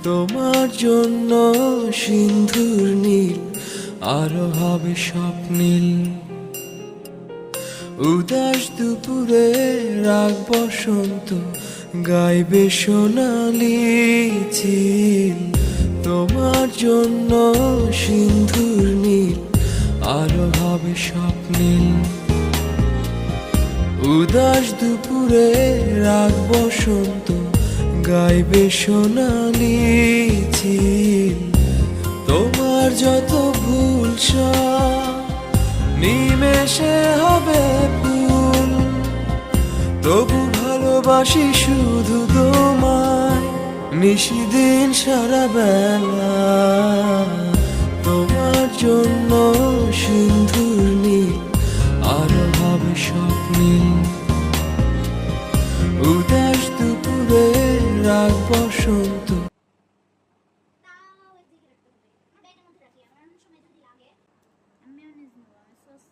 তোমার জন্য সিন্ধুর নীল আরো হবে স্বপ্নীল। উদাস দুপুরে রাগ বসন্ত গাইবে সোনালি চিল। তোমার জন্য সিন্ধুর নীল আরো হবে স্বপ্নীল। উদাস দুপুরে রাগ বসন্ত গাইবে সোনালি চিল। তোমার যত ভুল সব নিমেষে হবে ফুল। তবু ভালোবাসি শুধু তোমায় নিশিদিন সারা বেলা। তোমার জন্য সিন্ধুর নীল আরো হবে স্বপ্নীল। উদাস দুপুরে রাগ বসন্ত। তাও এদিকে রাখতে হবে, ওটা এটার মধ্যে রাখি, আমার অনেক সময় যদি লাগে আমি মেয়োনিজ নেবো, আমি সস